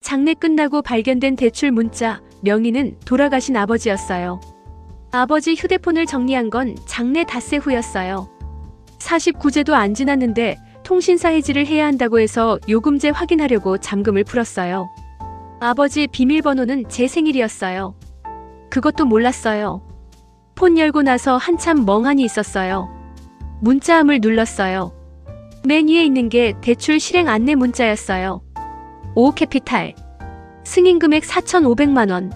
장례 끝나고 발견된 대출 문자, 명의는 돌아가신 아버지였어요. 아버지 휴대폰을 정리한 건 장례 닷새 후였어요. 49제도 안 지났는데 통신사 해지를 해야 한다고 해서 요금제 확인하려고 잠금을 풀었어요. 아버지 비밀번호는 제 생일이었어요. 그것도 몰랐어요. 폰 열고 나서 한참 멍하니 있었어요. 문자함을 눌렀어요. 맨 위에 있는 게 대출 실행 안내 문자였어요. 오캐피탈. 승인 금액 4,500만 원.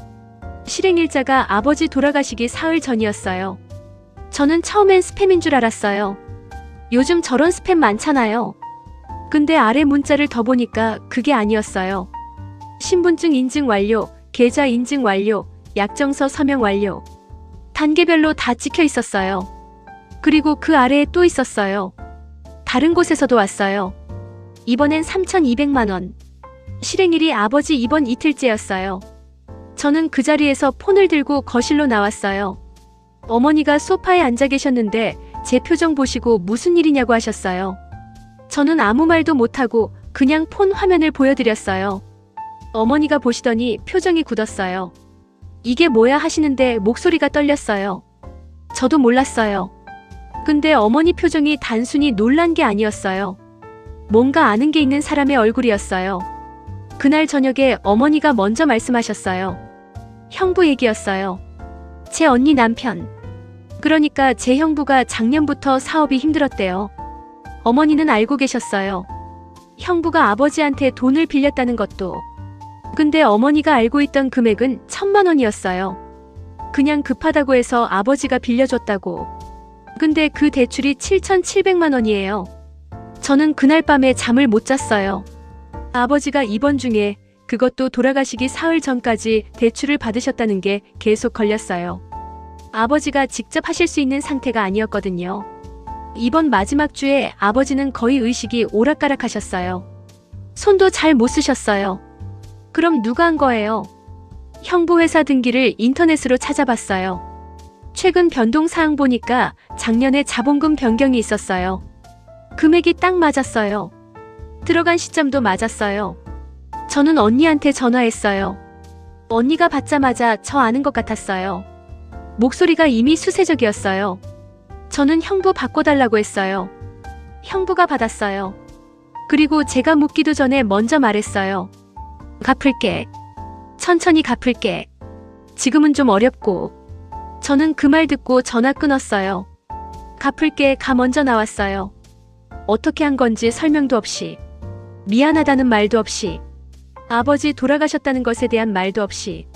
실행일자가 아버지 돌아가시기 사흘 전이었어요. 저는 처음엔 스팸인 줄 알았어요. 요즘 저런 스팸 많잖아요. 근데 아래 문자를 더 보니까 그게 아니었어요. 신분증 인증 완료, 계좌 인증 완료, 약정서 서명 완료. 단계별로 다 찍혀 있었어요. 그리고 그 아래에 또 있었어요. 다른 곳에서도 왔어요. 이번엔 3,200만 원. 실행일이 아버지 입원 이틀째였어요. 저는 그 자리에서 폰을 들고 거실로 나왔어요. 어머니가 소파에 앉아 계셨는데 제 표정 보시고 무슨 일이냐고 하셨어요. 저는 아무 말도 못하고 그냥 폰 화면을 보여드렸어요. 어머니가 보시더니 표정이 굳었어요. 이게 뭐야 하시는데 목소리가 떨렸어요. 저도 몰랐어요. 근데 어머니 표정이 단순히 놀란 게 아니었어요. 뭔가 아는 게 있는 사람의 얼굴이었어요. 그날 저녁에 어머니가 먼저 말씀하셨어요. 형부 얘기였어요. 제 언니 남편. 그러니까 제 형부가 작년부터 사업이 힘들었대요. 어머니는 알고 계셨어요. 형부가 아버지한테 돈을 빌렸다는 것도. 근데 어머니가 알고 있던 금액은 1,000만 원이었어요. 그냥 급하다고 해서 아버지가 빌려줬다고. 근데 그 대출이 7,700만 원이에요. 저는 그날 밤에 잠을 못 잤어요. 아버지가 입원 중에 그것도 돌아가시기 사흘 전까지 대출을 받으셨다는 게 계속 걸렸어요. 아버지가 직접 하실 수 있는 상태가 아니었거든요. 이번 마지막 주에 아버지는 거의 의식이 오락가락하셨어요. 손도 잘 못 쓰셨어요. 그럼 누가 한 거예요? 형부 회사 등기를 인터넷으로 찾아봤어요. 최근 변동 사항 보니까 작년에 자본금 변경이 있었어요. 금액이 딱 맞았어요. 들어간 시점도 맞았어요. 저는 언니한테 전화했어요. 언니가 받자마자 저 아는 것 같았어요. 목소리가 이미 수세적이었어요. 저는 형부 바꿔달라고 했어요. 형부가 받았어요. 그리고 제가 묻기도 전에 먼저 말했어요. 갚을게. 천천히 갚을게. 지금은 좀 어렵고. 저는 그 말 듣고 전화 끊었어요. 갚을게 가 먼저 나왔어요. 어떻게 한 건지 설명도 없이. 미안하다는 말도 없이. 아버지 돌아가셨다는 것에 대한 말도 없이.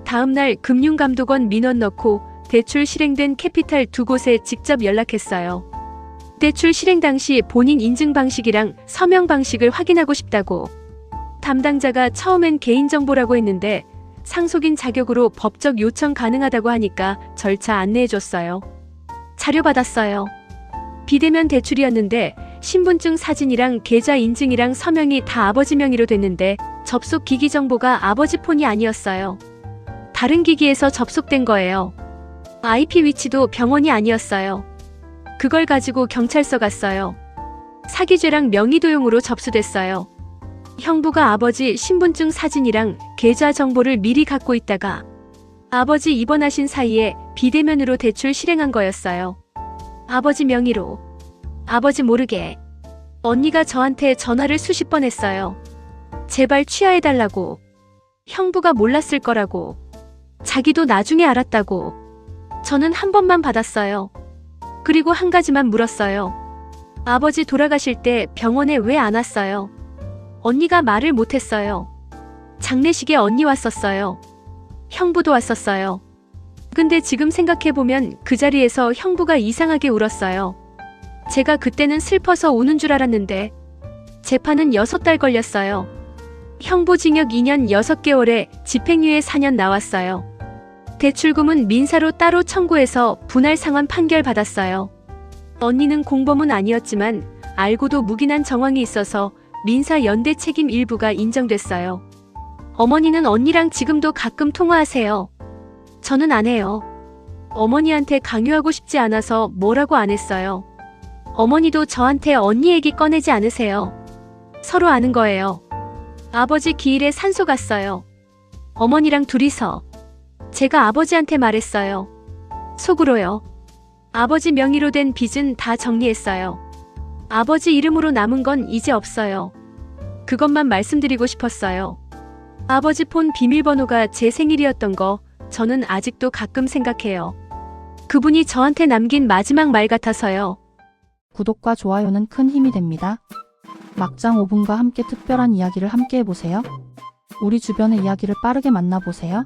다음날 금융감독원 민원 넣고 대출 실행된 캐피탈 두 곳에 직접 연락했어요. 대출 실행 당시 본인 인증 방식이랑 서명 방식을 확인하고 싶다고. 담당자가 처음엔 개인정보라고 했는데 상속인 자격으로 법적 요청 가능하다고 하니까 절차 안내해줬어요. 자료 받았어요. 비대면 대출이었는데 신분증 사진이랑 계좌 인증이랑 서명이 다 아버지 명의로 됐는데 접속 기기 정보가 아버지 폰이 아니었어요. 다른 기기에서 접속된 거예요. IP 위치도 병원이 아니었어요. 그걸 가지고 경찰서 갔어요. 사기죄랑 명의도용으로 접수됐어요. 형부가 아버지 신분증 사진이랑 계좌 정보를 미리 갖고 있다가 아버지 입원하신 사이에 비대면으로 대출 실행한 거였어요. 아버지 명의로. 아버지 모르게. 언니가 저한테 전화를 수십 번 했어요. 제발 취하해달라고. 형부가 몰랐을 거라고. 자기도 나중에 알았다고. 저는 한 번만 받았어요. 그리고 한 가지만 물었어요. 아버지 돌아가실 때 병원에 왜 안 왔어요? 언니가 말을 못했어요. 장례식에 언니 왔었어요. 형부도 왔었어요. 근데 지금 생각해보면 그 자리에서 형부가 이상하게 울었어요. 제가 그때는 슬퍼서 우는 줄 알았는데 재판은 6달 걸렸어요. 형부 징역 2년 6개월에 집행유예 4년 나왔어요. 대출금은 민사로 따로 청구해서 분할 상환 판결 받았어요. 언니는 공범은 아니었지만 알고도 묵인한 정황이 있어서 민사 연대 책임 일부가 인정됐어요. 어머니는 언니랑 지금도 가끔 통화하세요. 저는 안 해요. 어머니한테 강요하고 싶지 않아서 뭐라고 안 했어요. 어머니도 저한테 언니 얘기 꺼내지 않으세요. 서로 아는 거예요. 아버지 기일에 산소 갔어요. 어머니랑 둘이서. 제가 아버지한테 말했어요. 속으로요. 아버지 명의로 된 빚은 다 정리했어요. 아버지 이름으로 남은 건 이제 없어요. 그것만 말씀드리고 싶었어요. 아버지 폰 비밀번호가 제 생일이었던 거 저는 아직도 가끔 생각해요. 그분이 저한테 남긴 마지막 말 같아서요. 구독과 좋아요는 큰 힘이 됩니다. 막장 5분과 함께 특별한 이야기를 함께 해보세요. 우리 주변의 이야기를 빠르게 만나보세요.